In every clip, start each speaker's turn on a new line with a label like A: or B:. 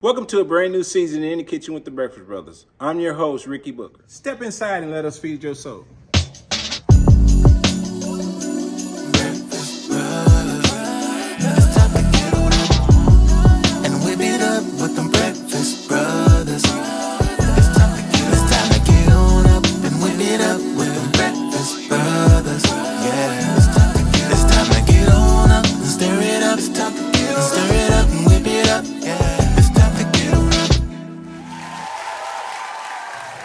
A: Welcome to a brand new season in the Kitchen with the Breakfast Brothers. I'm your host, Ricky Booker. Step inside and let us feed your soul.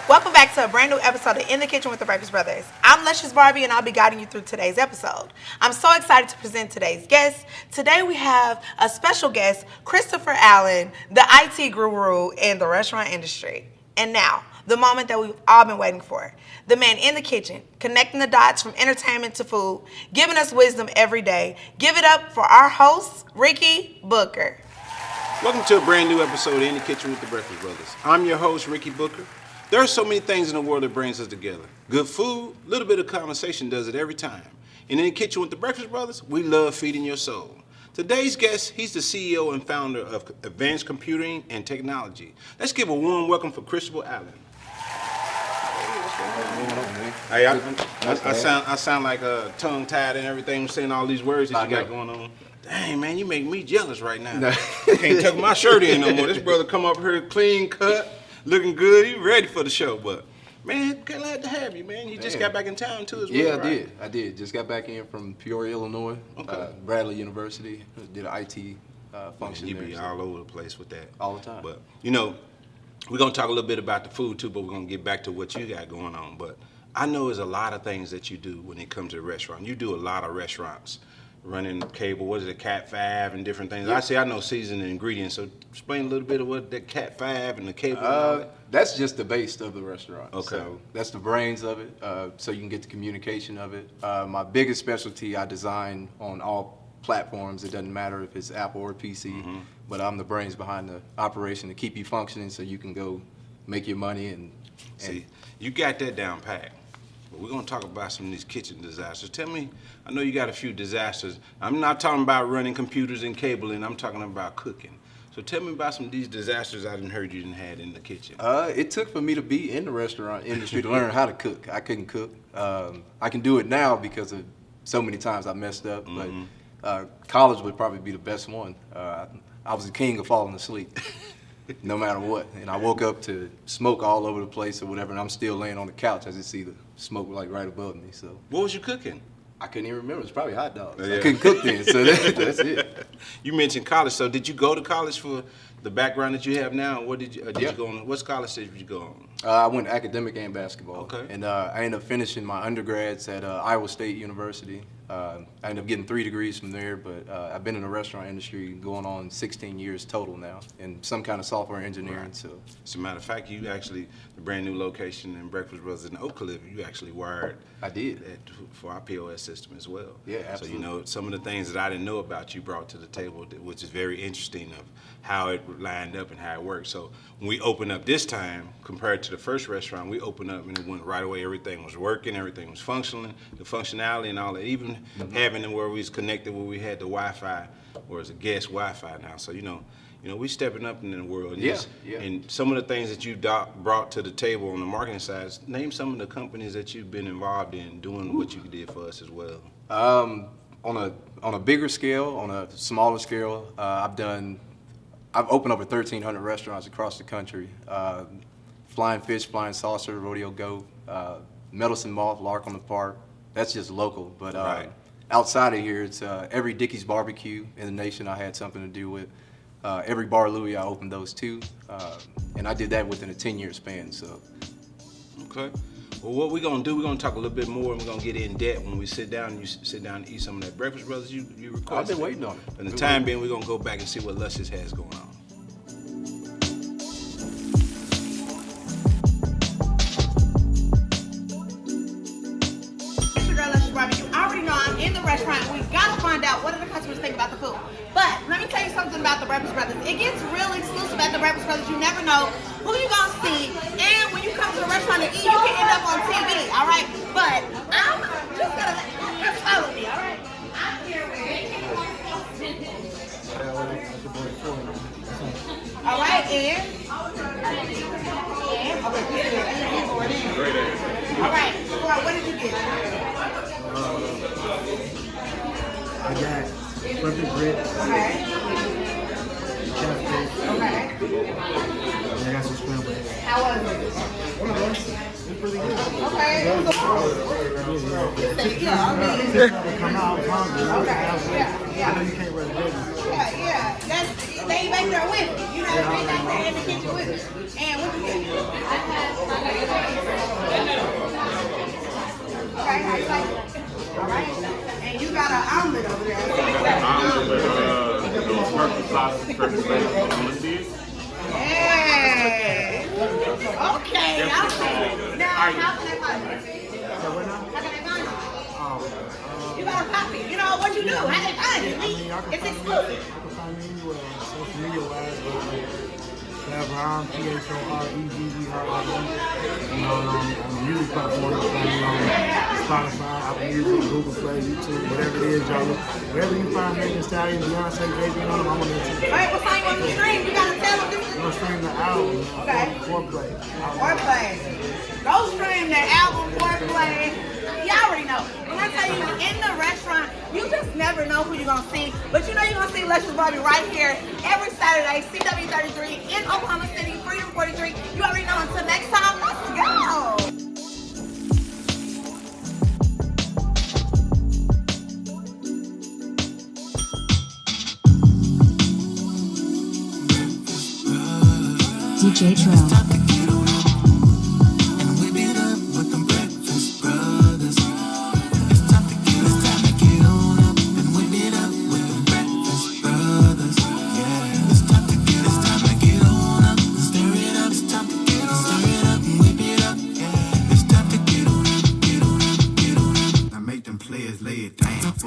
B: Welcome back to a brand new episode of In the Kitchen with the Breakfast Brothers. I'm Luscious Barbie and I'll be guiding you through today's episode. I'm so excited to present today's guest. Today we have a special guest, Christopher Allen, the IT guru in the restaurant industry. And now, the moment that we've all been waiting for. The man in the kitchen, connecting the dots from entertainment to food, giving us wisdom every day. Give it up for our host, Ricky Booker.
A: Welcome to a brand new episode of In the Kitchen with the Breakfast Brothers. I'm your host, Ricky Booker. There are so many things in the world that brings us together. Good food, a little bit of conversation does it every time. And in the Kitchen with the Breakfast Brothers, we love feeding your soul. Today's guest, he's the CEO and founder of Advanced Computing and Technology. Let's give a warm welcome for Christopher Allen. Hey, I sound like tongue-tied and everything. I'm saying all these words that you got going on. Dang, man, you make me jealous right now. I can't tuck my shirt in no more. This brother come up here clean cut. Looking good, you ready for the show, but man, glad to have you, man. You just got back in town too as well,
C: Yeah,
A: right?
C: I did. Just got back in from Peoria, Illinois, Bradley University. Did an IT function
A: You
C: there.
A: be all over the place with that.
C: All the time.
A: But, you know, we're going to talk a little bit about the food too, but we're going to get back to what you got going on. But I know there's a lot of things that you do when it comes to the restaurant. You do a lot of restaurants. Running cable, what is it, Cat 5 and different things.
C: Yeah.
A: I know seasoning and ingredients, so explain a little bit of what that Cat 5 and the cable and all that.
C: That's just the base of the restaurant.
A: Okay.
C: So that's the brains of it, so you can get the communication of it. My biggest specialty, I design on all platforms. It doesn't matter if it's Apple or PC, but I'm the brains behind the operation to keep you functioning so you can go make your money and
A: See, you got that down pat. But we're going to talk about some of these kitchen disasters. Tell me, I know you got a few disasters. I'm not talking about running computers and cabling. I'm talking about cooking. So tell me about some of these disasters I didn't heard you didn't had in the kitchen.
C: It took for me to be in the restaurant industry to learn how to cook. I couldn't cook. I can do it now because of so many times I messed up, but college would probably be the best one. I was the king of falling asleep, no matter what. And I woke up to smoke all over the place or whatever, and I'm still laying on the couch. I just see the smoke like right above me. So
A: What was you cooking?
C: I couldn't even remember. It was probably hot dogs.
A: Yeah.
C: I couldn't cook then, so that's it.
A: You mentioned college. So did you go to college for the background that you have now? What did you you go on? What scholarship did you go on?
C: I went academic and basketball.
A: Okay.
C: And I ended up finishing my undergrads at Iowa State University. I ended up getting 3 degrees from there, but I've been in the restaurant industry going on 16 years total now in some kind of software engineering.
A: Right.
C: So,
A: As a matter of fact, you actually, the brand new location in Breakfast Brothers in Oak Cliff, you actually wired
C: I did.
A: that for our POS system as well.
C: Yeah, absolutely.
A: So, you know, some of the things that I didn't know about you brought to the table, which is very interesting of how it lined up and how it worked. So when we opened up this time, compared to the first restaurant, we opened up and it went right away. Everything was working, everything was functioning, the functionality and all that. Even having it where we was connected, where we had the Wi-Fi, or it's a guest Wi-Fi now. So, you know, we stepping up in the world. And
C: Yeah.
A: And some of the things that you brought to the table on the marketing side, name some of the companies that you've been involved in doing what you did for us as well.
C: On a bigger scale, on a smaller scale, I've opened over 1,300 restaurants across the country. Flying Fish, Flying Saucer, Rodeo Goat, Medicine Moth, Lark on the Park. That's just local. But
A: Right.
C: outside of here, it's every Dickey's barbecue in the nation I had something to do with. Every Bar Louie, I opened those too. And I did that within a 10-year span. So.
A: Okay. Well, what we're going to do, we're going to talk a little bit more and we're going to get in depth when we sit down and you sit down and eat some of that Breakfast Brothers you requested.
C: I've been waiting on it.
A: For the time being, we're going to go back and see what Luscious has going on.
B: It's your girl, Luscious Barbie. You already know I'm in the restaurant. We gotta find out what do the customers think about the food. But let me tell you something about the Breakfast Brothers. It gets real exclusive at the Breakfast Brothers. You never know who you gonna see, and when you come to the restaurant to eat, you can end up on TV. All right, but I'm just gonna just follow me. All right. I'm here with. All right, and? All right, what did you get?
D: I got perfect grits.
B: Okay.
D: Chef cake.
B: Okay.
D: And I got some scrambled eggs.
B: How was it?
D: It's pretty good.
B: Okay. It was a
D: Come out, I was hungry.
B: Okay. Yeah.
D: I know you can't really do it.
B: Yeah. They back there with it. You know, they back there in the kitchen with it. And what you get? Okay, how you like it? All right. And you got an omelet over there.
E: Purple sausage, purple bacon, on the seeds.
B: Hey. Okay. Now, how can I find you? How can I find you? You gotta copy. You know what you do. How they find you? It's exclusive.
D: You can find me anywhere, social media wise. Trevon, P-H-O-R-E-V-V-R-I-N. On music platforms, you can find me on Spotify, Apple Music, Google Play, YouTube, whatever it is, y'all. Wherever you find Megan Thee Stallion, Beyonce, Jay-Z on them, I'm on there too.
B: Wait, what song you want to stream? You gotta tell them this is.
D: I'm gonna stream the album.
B: Okay.
D: Foreplay.
B: Foreplay. Go stream the album Foreplay. Y'all already know. When I tell you in the restaurant, you just never know who you're gonna see. But you know you're gonna see Luscious Barbie right here every Saturday, CW33 in Oklahoma City, Freedom 43. You already know. Until next time, let's go.
F: DJ Trevon.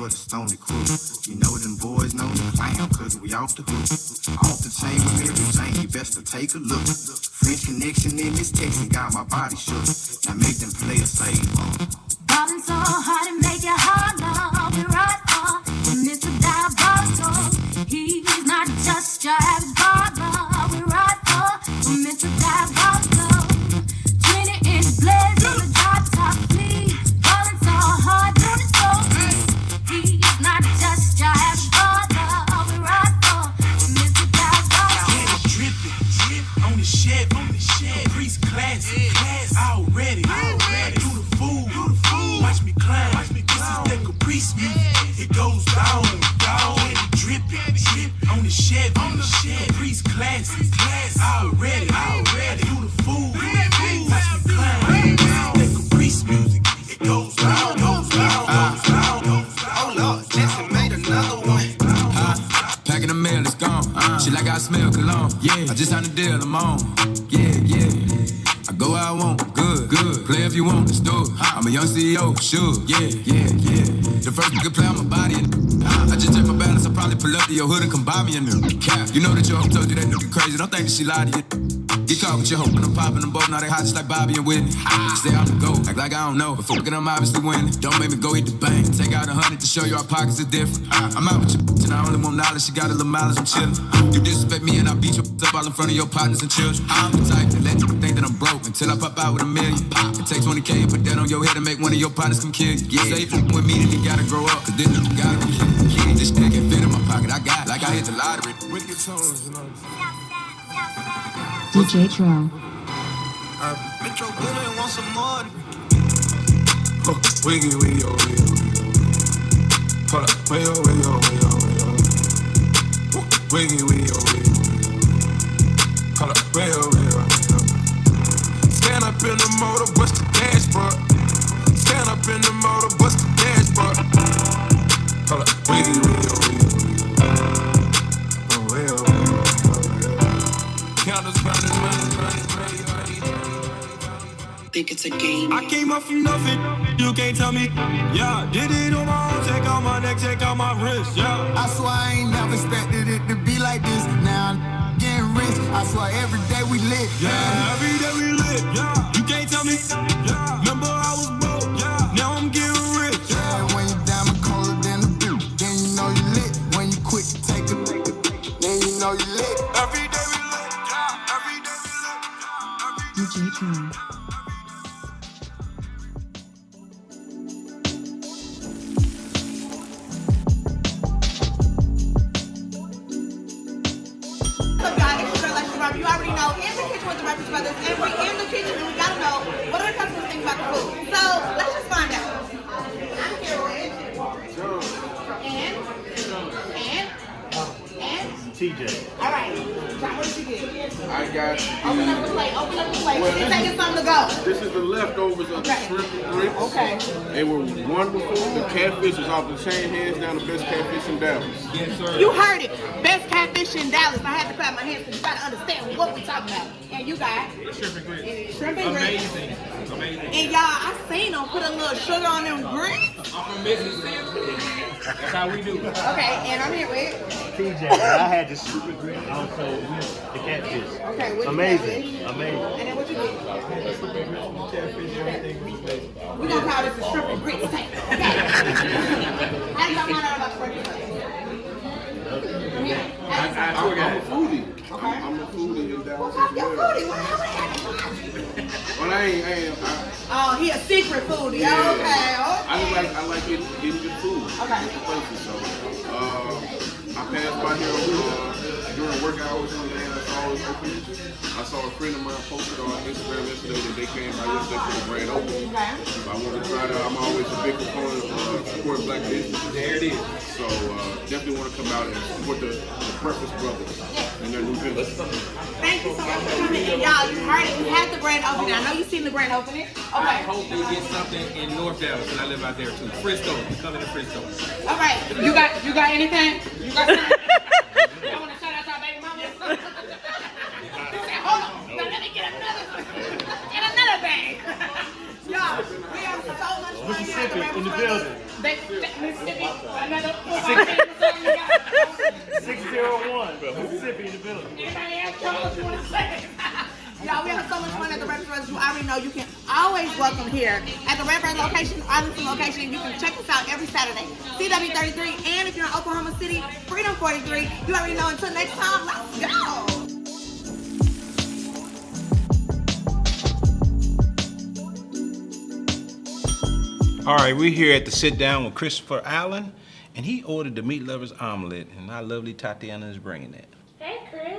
G: Stony crew. You know them boys know the plan, cause we off the hook. Off the chain with everything, you best to take a look. French connection in this text, got my body shook. Now make them players say,
F: Ballin' so hard and make it harder. We right on Mr. Diabolical. He's not just your average barber. We right on Mr. Diabolical. 20-inch blades on the drop top, please. Ballin' so hard, doing it so easy. He's not just your average barber. We right on Mr. Diabolical.
H: Drip on the shed, Caprice classic, already. Do the fool, watch me climb. This is that Caprice music, it goes down. Drip on the shed, Caprice classic, already. Do the fool, watch me climb. This is that Caprice music, it goes down.
G: oh Lord, Jackson made another one.
I: Packing the mail, it's gone. She like I smell cologne. Yeah, I just signed a deal, I'm on. Yeah. I go where I want, good. Play if you want, let's do it. I'm a young CEO, sure. Yeah. The first nigga play on my body. I just check my balance, I probably pull up to your hood and come buy me a new cap. You know that your hoe told you that nigga crazy, don't think that she lied to you. Get caught with your hope and I'm popping them both, now they hot just like Bobby and Whitney. Say I'm the GOAT, act like I don't know, but fucking I'm obviously winning. Don't make me go eat the bank, take out 100 to show you our pockets are different. I'm out with your bitch and I only want knowledge, she got a little mileage, I'm chillin'. You disrespect me and I beat your up all in front of your partners and children. I'm the type to let you think that I'm broke until I pop out with $1 million. It takes 20K and put that on your head and make one of your partners come kill you. Say if you with me then you gotta grow up, cause this nigga gotta be kid. This shit can fit in my pocket, I got it, like I hit the lottery. Wicked tones, you know.
F: DJ Trevon.
G: Metro good and want some more.
H: Wiggy. Hold up, way yo. Wiggy. Hold up, way yo. Stand up in the motor, bust the dashboard. Stand up in the motor, bust the dashboard. Hold up, wiggy. Counters running.
J: Think it's a game.
H: I came up from nothing, you can't tell me. Yeah, did it on my own, check out my neck, check out my wrist, yeah.
G: I swear I ain't never expected it to be like this. Now I'm getting rich. I swear every day we lit.
H: Yeah, every day we lit, yeah. You can't tell me, yeah. Remember I was broke, yeah. Now I'm getting rich,
G: Yeah, when you diamond colder than the boot, then you know you lit. When you quit to take a then you know you lit.
H: Every day we lit.
F: with J. Trevon.
B: You already know, in the kitchen with the Breakfast Brothers, and we're in the kitchen and we gotta know what are the customers think about the food. So let's just find out. I'm here with and
E: TJ.
B: all right. John, what did you get?
E: I got.
B: Open up the plate. Open up the plate. We're taking something to go.
E: This is the leftovers of the shrimp and grits.
B: Okay.
E: They were wonderful. The catfish is off the chain, hands down the best catfish in Dallas. Yes, sir.
B: You heard it. Best catfish in Dallas. I had to clap my hands because you got to understand what we're talking about. And you got
E: Shrimp and grits.
B: shrimp and grits.
E: Amazing. Amazing.
B: And y'all, I seen them put a little sugar on them grits.
E: I'm from Mississippi. That's how we do it.
B: Okay, and I'm here with.
K: TJ, I had the super green, also the catfish.
B: Okay, what you
K: Amazing,
B: got,
K: amazing.
B: And then what you get? We're going to call this the shrimp and grits tank. Okay. How do y'all find out about the breakfast?
E: I'm a foodie. I'm a foodie in Dallas.
B: What kind of foodie?
E: Well, I ain't.
B: Oh, he a secret foodie. Okay, okay.
E: I like getting good food.
B: Okay.
E: Places, so I passed by here during work hours and I saw it open. I saw a friend of mine posted on Instagram yesterday that they came by yesterday for the grand opening.
B: Okay.
E: So I wanted to try it out. I'm always a big proponent of supporting black businesses. There it is. So definitely want to come out and support the Breakfast Brothers and their new business.
B: Thank you so much for coming. And y'all, you heard it. We had the grand opening. I know you've seen the grand opening.
L: I
B: Okay.
L: hope they get something in North Dallas, and I live out there too. Frisco, coming to Frisco.
B: All right. You got anything? You got something? Y'all want to shout out to our baby mama? He said, hold on. Now let me get another bag. Y'all, we have so much fun here at the
K: Mississippi in the
B: Breakfast
K: building.
B: Brothers. Mississippi, another
K: 601, Mississippi in the building.
B: Anybody else Charles, you want to say? Y'all, we have so much fun at the Breakfast Brothers. You already know you can always welcome here at the Redbird location, Arlington location, and you can check us out every Saturday. CW33, and if you're in Oklahoma City, Freedom 43. You already know. Until next time, let's go.
A: All right, we're here at the sit down with Christopher Allen, and he ordered the meat lovers omelet, and our lovely Tatiana is bringing it.
M: Hey, Chris.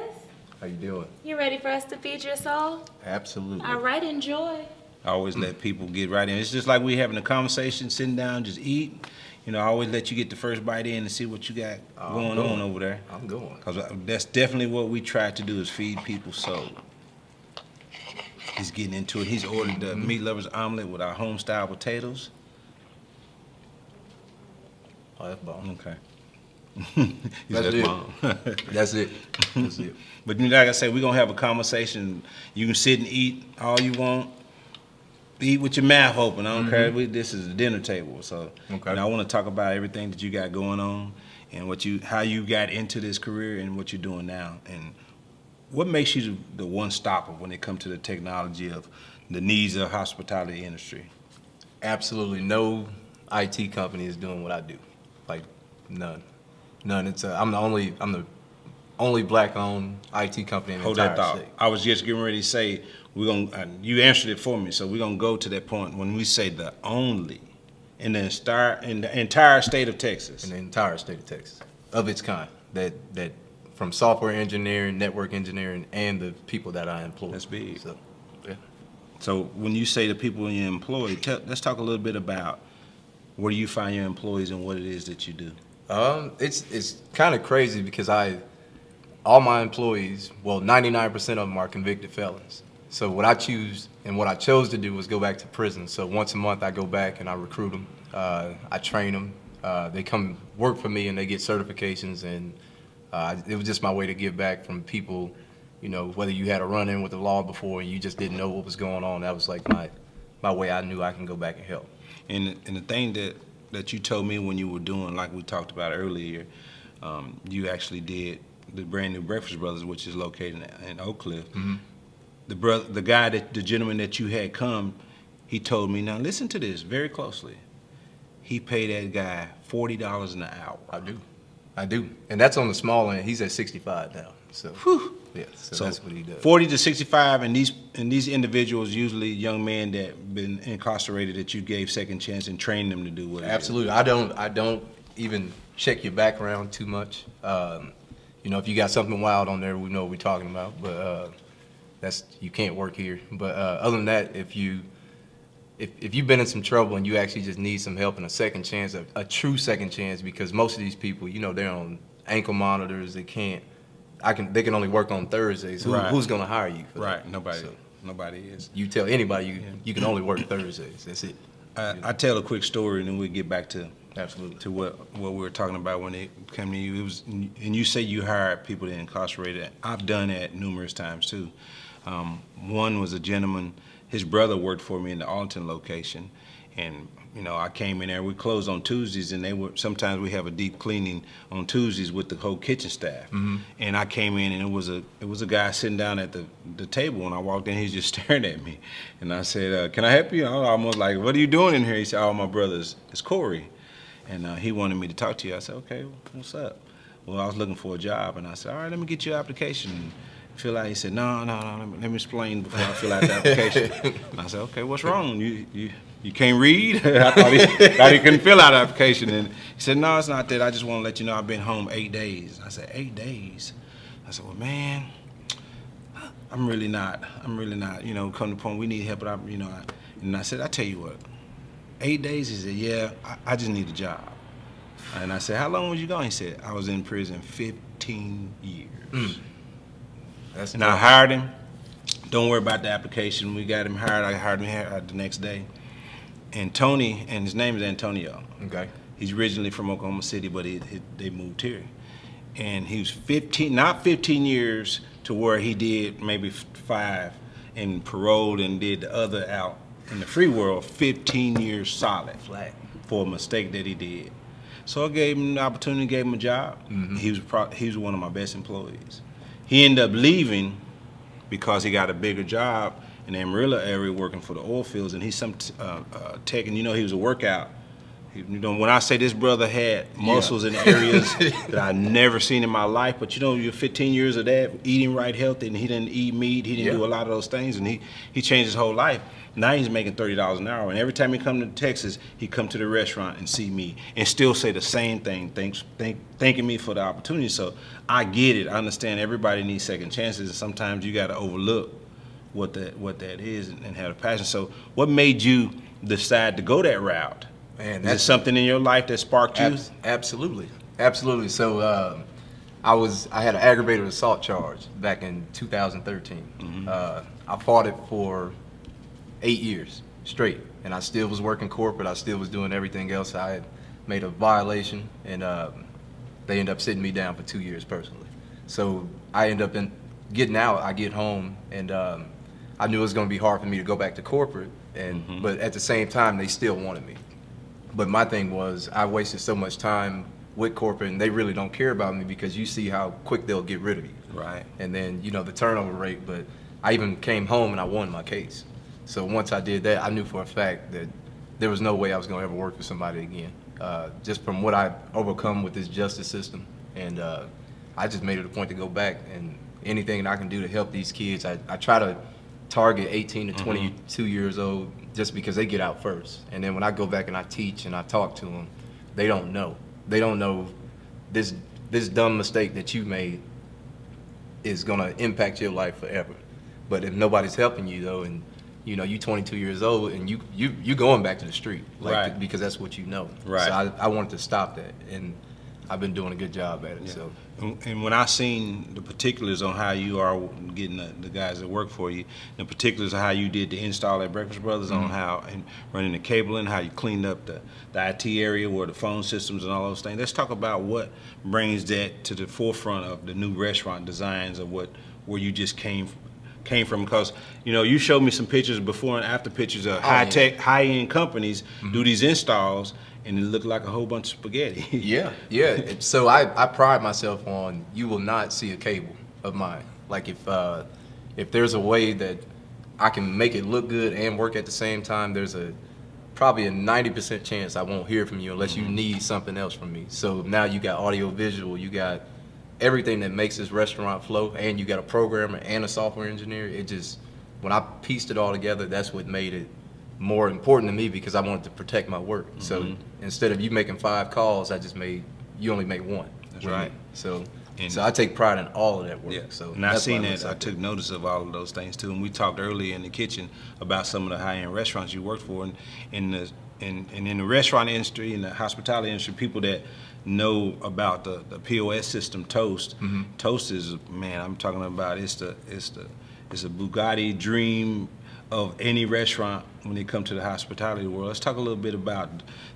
C: How you doing?
M: You ready for us to feed your soul?
C: Absolutely.
M: All right, enjoy.
A: I always let people get right in. It's just like we having a conversation, sitting down, just eat. You know, I always let you get the first bite in and see what you got going on over there.
C: I'm going.
A: Because that's definitely what we try to do is feed people soul. He's getting into it. He's ordered the meat lovers omelet with our home style potatoes.
C: Oh, that's bomb.
A: Okay.
C: That's it. That's it. That's it.
A: But like I said, we're going to have a conversation. You can sit and eat all you want. Eat with your mouth open. I don't care. This is a dinner table. So
C: Okay.
A: and I want to talk about everything that you got going on and how you got into this career and what you're doing now. And what makes you the one-stopper when it comes to the technology of the needs of the hospitality industry?
C: Absolutely no IT company is doing what I do. Like none. It's I'm the only black-owned IT company in the
A: Hold
C: entire
A: that thought.
C: state.
A: I was just getting ready to say you answered it for me, so we're gonna go to that point when we say the only in the entire state of Texas.
C: In the entire state of Texas, of its kind. That from software engineering, network engineering, and the people that I employ.
A: That's big.
C: So, yeah.
A: So when you say the people you employ, let's talk a little bit about where you find your employees and what it is that you do.
C: It's kind of crazy because all my employees, well, 99% of them are convicted felons. So what I chose to do was go back to prison. So once a month I go back and I recruit them. I train them. They come work for me and they get certifications, and it was just my way to give back from people, you know, whether you had a run-in with the law before and you just didn't know what was going on. That was like my way I knew I can go back and help.
A: And the thing that you told me when you were doing, like we talked about earlier, you actually did the brand new Breakfast Brothers, which is located in Oak Cliff.
C: Mm-hmm.
A: The gentleman that you had come, he told me, now listen to this very closely. He paid that guy $40 an hour.
C: I do. And that's on the small end. He's at 65 now. So.
A: Whew.
C: Yeah, so that's what he does.
A: 40 to 65, and these individuals, usually young men that been incarcerated, that you gave second chance and trained them to do what.
C: Absolutely, I don't even check your background too much. You know, if you got something wild on there, we know what we're talking about. But you can't work here. But other than that, if you've been in some trouble and you actually just need some help and a second chance, a true second chance, because most of these people, you know, they're on ankle monitors. They can only work on Thursdays. Who's going to hire you for that?
A: Nobody is.
C: You tell anybody you can only work Thursdays. That's it.
A: I tell a quick story, and then we'll get back to what we were talking about when it came to you. It was, and you say you hired people that incarcerated. I've done that numerous times too. One was a gentleman. His brother worked for me in the Arlington location, and you know, I came in there. We closed on Tuesdays, and sometimes we have a deep cleaning on Tuesdays with the whole kitchen staff.
C: Mm-hmm.
A: And I came in, and it was a guy sitting down at the table. When I walked in, he's just staring at me, and I said, "Can I help you?" I was almost like, "What are you doing in here?" He said, "Oh, my brother's it's Corey, and he wanted me to talk to you." I said, "Okay, what's up?" Well, I was looking for a job, and I said, "All right, let me get your application." Fill out. He said, no, let me explain before I fill out the application. And I said, okay, what's wrong? You can't read? I thought he couldn't fill out the application. And he said, no, it's not that. I just want to let you know I've been home 8 days. I said, 8 days? I said, well, man, I'm really not, you know, come to the point we need help, but and I said, I tell you what, 8 days? He said, yeah, I just need a job. And I said, how long was you gone? He said, I was in prison 15 years. And I hired him. Don't worry about the application. We got him hired. I hired him the next day. And Tony, and his name is Antonio.
C: Okay.
A: He's originally from Oklahoma City, but they moved here. And he was 15, not 15 years to where he did maybe 5 and paroled and did the other out in the free world, 15 years solid.
C: Flat.
A: For a mistake that he did. So I gave him the opportunity, gave him a job. Mm-hmm. He was one of my best employees. He ended up leaving because he got a bigger job in the Amarillo area working for the oil fields, and he's some tech, and you know, he was a workout. You know, when I say this brother had muscles in areas that I never seen in my life, but you know, you're 15 years of that, eating right healthy, and he didn't eat meat, he didn't do a lot of those things, and he changed his whole life. Now he's making $30 an hour, and every time he come to Texas, he come to the restaurant and see me and still say the same thing, thanking me for the opportunity. So I get it. I understand everybody needs second chances, and sometimes you got to overlook what that is and have a passion. So what made you decide to go that route? Man, that's something in your life that sparked you?
C: Absolutely. So I had an aggravated assault charge back in 2013. Mm-hmm. I fought it for 8 years straight, and I still was working corporate. I still was doing everything else. I had made a violation, and they ended up sitting me down for 2 years personally. So I end up getting out. I get home, and I knew it was going to be hard for me to go back to corporate, but at the same time, they still wanted me. But my thing was, I wasted so much time with corporate, and they really don't care about me because you see how quick they'll get rid of you.
A: Right.
C: And then, you know, the turnover rate, but I even came home and I won my case. So once I did that, I knew for a fact that there was no way I was going to ever work for somebody again, just from what I've overcome with this justice system. And I just made it a point to go back, and anything that I can do to help these kids, I try to target 18 to 22 years old just because they get out first. And then when I go back and I teach and I talk to them, they don't know. They don't know this dumb mistake that you made is going to impact your life forever. But if nobody's helping you, though, and you know, you're 22 years old and you going back to the street, like,
A: right,
C: because that's what you know.
A: Right.
C: So I wanted to stop that, and I've been doing a good job at it.
A: Yeah.
C: So.
A: And when I seen the particulars on how you are getting the guys that work for you, the particulars of how you did the install at Breakfast Brothers, on how and running the cabling, how you cleaned up the IT area where the phone systems and all those things. Let's talk about what brings that to the forefront of the new restaurant designs of where you just came from, because you know, you showed me some pictures before and after pictures of high-tech, high-end companies do these installs, and it looked like a whole bunch of spaghetti.
C: Yeah. So I pride myself on, you will not see a cable of mine. Like if there's a way that I can make it look good and work at the same time, there's probably a 90% chance I won't hear from you unless you need something else from me. So now you got audio visual, you got everything that makes this restaurant flow, and you got a programmer and a software engineer, it just, when I pieced it all together, that's what made it more important to me because I wanted to protect my work. So instead of you making 5 calls, you only make 1.
A: That's right.
C: So I take pride in all of that work.
A: Yeah.
C: So
A: and I seen that. I took notice of all of those things too. And we talked earlier in the kitchen about some of the high-end restaurants you worked for, and in the restaurant industry, in the hospitality industry, people that know about the POS system, Toast. Toast is, man, I'm talking about it's a Bugatti dream of any restaurant when it comes to the hospitality world. Let's talk a little bit about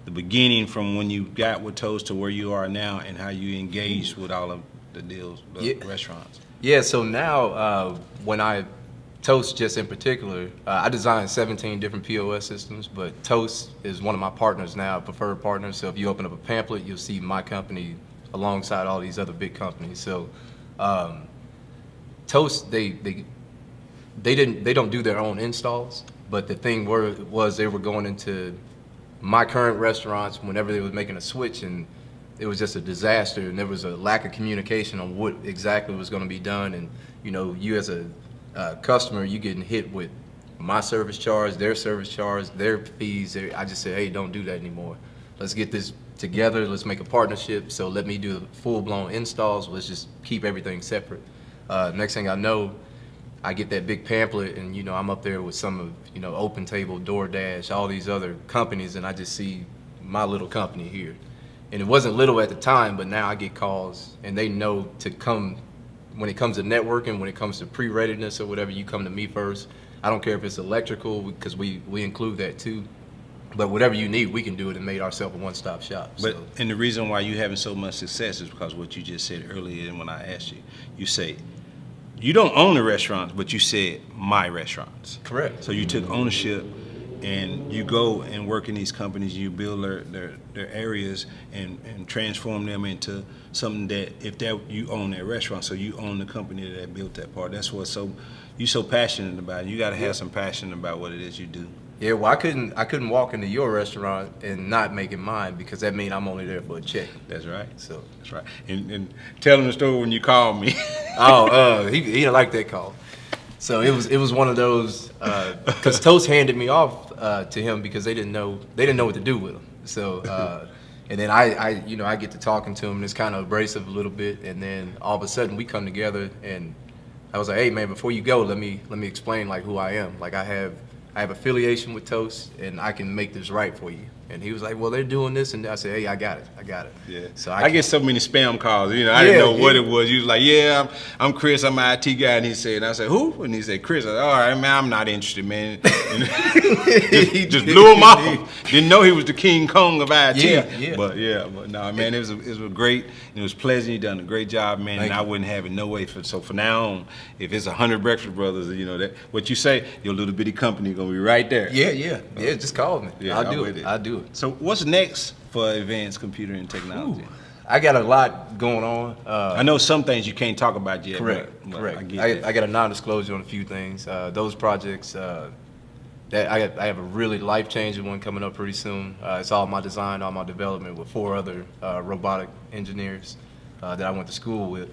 A: the beginning from when you got with Toast to where you are now and how you engaged with all of the deals, the restaurants.
C: Yeah, so now when Toast just in particular, I designed 17 different POS systems, but Toast is one of my partners now, preferred partners. So if you open up a pamphlet, you'll see my company alongside all these other big companies. So Toast, they don't do their own installs, but the thing was they were going into my current restaurants whenever they was making a switch, and it was just a disaster, and there was a lack of communication on what exactly was going to be done. And you as a customer, you getting hit with my service charge, their fees. I just said, hey, don't do that anymore. Let's get this together. Let's make a partnership. So let me do full-blown installs. Let's just keep everything separate. Next thing I know, I get that big pamphlet, and I'm up there with some of Open Table, DoorDash, all these other companies, and I just see my little company here. And it wasn't little at the time, but now I get calls, and they know to come. When it comes to networking, when it comes to pre-readiness or whatever, you come to me first. I don't care if it's electrical, because we include that too. But whatever you need, we can do it, and made ourselves a one-stop shop.
A: But and the reason why you having so much success is because what you just said earlier, and when I asked you, you say you don't own the restaurants, but you said my restaurants.
C: Correct.
A: So you took ownership, and you go and work in these companies, you build their areas and transform them into something that you own that restaurant, so you own the company that built that part. That's what's you're so passionate about it. You got to have some passion about what it is you do.
C: Yeah, well, I couldn't walk into your restaurant and not make it mine, because that means I'm only there for a check.
A: That's right.
C: So
A: that's right. And tell them the story when you called me.
C: He didn't like that call. So it was one of those, because Toast handed me off to him because they didn't know what to do with him. So and then I get to talking to him, and it's kind of abrasive a little bit, and then all of a sudden we come together, and I was like, hey man, before you go, let me explain like who I am. Like I have affiliation with Toast, and I can make this right for you. And he was like, well, they're doing this, and I said, hey, I got it.
A: Yeah.
C: So
A: I get so many spam calls. I didn't know what it was. He was like, yeah, I'm Chris, I'm an IT guy. And he said, and I said, who? And he said, Chris. I said, all right, man, I'm not interested, man. just blew him off. Didn't know he was the King Kong of IT.
C: Yeah.
A: But no, man, it was great. It was pleasant. You done a great job, man.
C: Thank
A: and
C: you.
A: I wouldn't have it no way. So for now on, if it's 100 Breakfast Brothers, that what you say, your little bitty company gonna be right there.
C: Yeah. Just call me.
A: Yeah,
C: I'll do it.
A: So what's next for Advanced Computer and Technology?
C: I got a lot going on.
A: I know some things you can't talk about yet.
C: Correct. I got a non-disclosure on a few things. Those projects, that I have a really life-changing one coming up pretty soon. It's all my design, all my development with 4 other robotic engineers that I went to school with.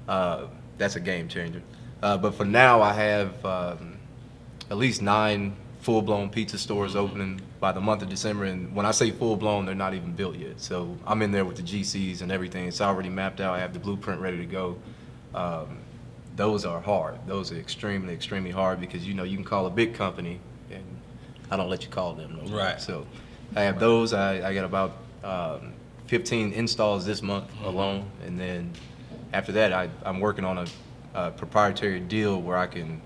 C: That's a game changer. But for now, I have at least 9 full-blown pizza stores opening by the month of December, and when I say full-blown, they're not even built yet. So I'm in there with the GCs and everything. It's already mapped out. I have the blueprint ready to go. Those are hard. Those are extremely, extremely hard, because you can call a big company, and I don't let you call them no more.
A: Right.
C: So I have those. I got about 15 installs this month alone, and then after that, I'm working on a proprietary deal where I can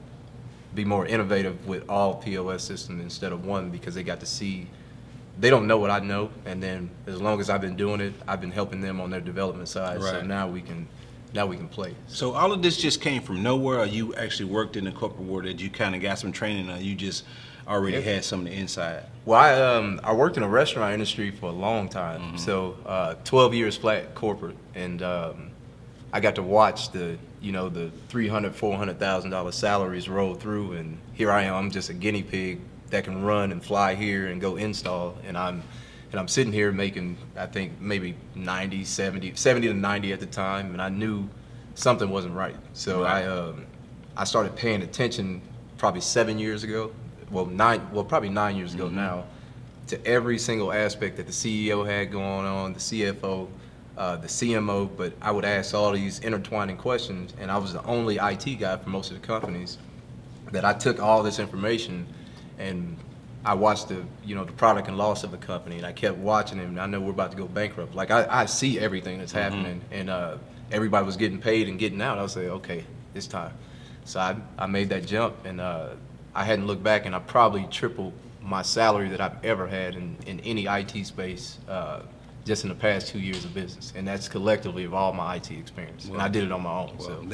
C: be more innovative with all POS systems instead of one, because they got to see, they don't know what I know, and then as long as I've been doing it, I've been helping them on their development side.
A: Right.
C: So now we can play.
A: So all of this just came from nowhere, or you actually worked in the corporate world that you kind of got some training, or you just already had some of the inside?
C: Well, I worked in the restaurant industry for a long time, so 12 years flat corporate, and I got to watch the $300,000, $400,000 salaries roll through, and here I am. I'm just a guinea pig that can run and fly here and go install, and I'm sitting here making, I think, maybe 70 to 90 at the time, and I knew something wasn't right. So I started paying attention probably 7 years ago, probably 9 years ago now, to every single aspect that the CEO had going on, the CFO, the CMO, but I would ask all these intertwining questions, and I was the only IT guy for most of the companies that I took all this information and I watched the product and loss of the company, and I kept watching it, and I know we're about to go bankrupt. Like I see everything that's happening, and everybody was getting paid and getting out. I was like, okay, it's time. So I made that jump, and I hadn't looked back, and I probably tripled my salary that I've ever had in any IT space just in the past 2 years of business, and that's collectively of all my IT experience. And I did it on my own.
A: Well,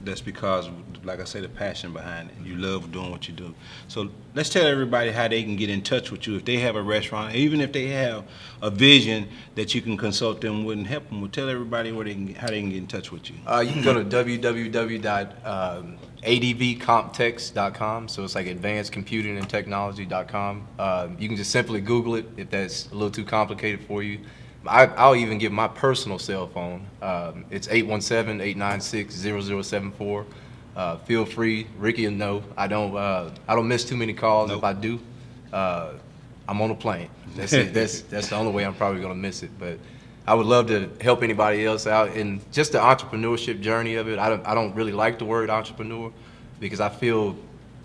A: that's because, like I say, the passion behind it. You love doing what you do. So let's tell everybody how they can get in touch with you if they have a restaurant, even if they have a vision that you can consult them with and help them with. Tell everybody how they can get in touch with you.
C: You can go to www.advcomptex.com. So it's like advancedcomputingandtechnology.com. You can just simply Google it if that's a little too complicated for you. I'll even give my personal cell phone. It's 817-896-0074. Feel free. Ricky will know. I don't miss too many calls. Nope. If I do, I'm on a plane. That's it. That's the only way I'm probably gonna miss it. But I would love to help anybody else out in just the entrepreneurship journey of it. I don't really like the word entrepreneur because I feel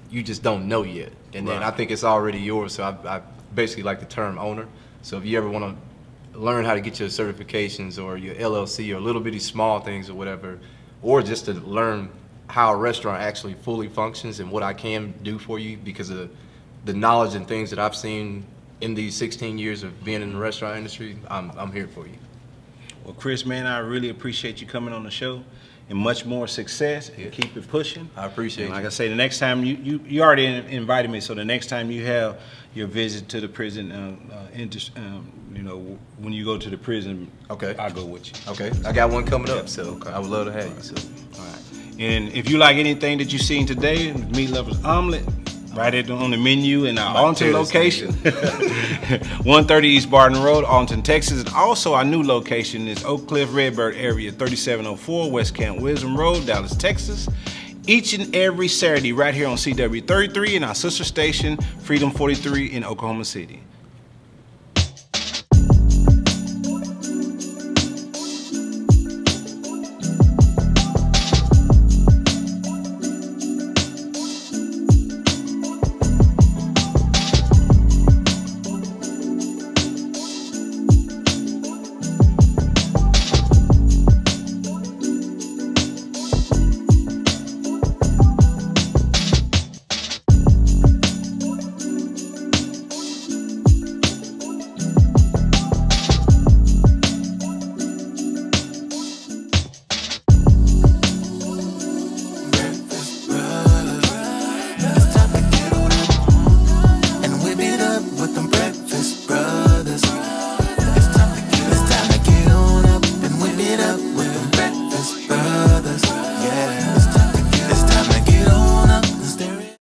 C: you just don't know yet. And then I think it's already yours. So I basically like the term owner. So if you ever want to learn how to get your certifications or your LLC or little bitty small things or whatever, or just to learn how a restaurant actually fully functions and what I can do for you because of the knowledge and things that I've seen in these 16 years of being in the restaurant industry, I'm here for you.
A: Well, Chris, man, I really appreciate you coming on the show, and much more success, and keep it pushing.
C: I appreciate it.
A: Like I say, the next time you already invited me, so the next time you have your visit to the prison, when you go to the prison,
C: okay,
A: I'll go with you.
C: Okay, I got one coming up, so I would love to have you. So,
A: all right. And if you like anything that you've seen today, Meat Lovers Omelet, right on the menu in our Arlington location, 130 East Bardin Road, Arlington, Texas. And also our new location is Oak Cliff, Redbird area, 3704 West Camp Wisdom Road, Dallas, Texas. Each and every Saturday right here on CW33 and our sister station, Freedom 43 in Oklahoma City.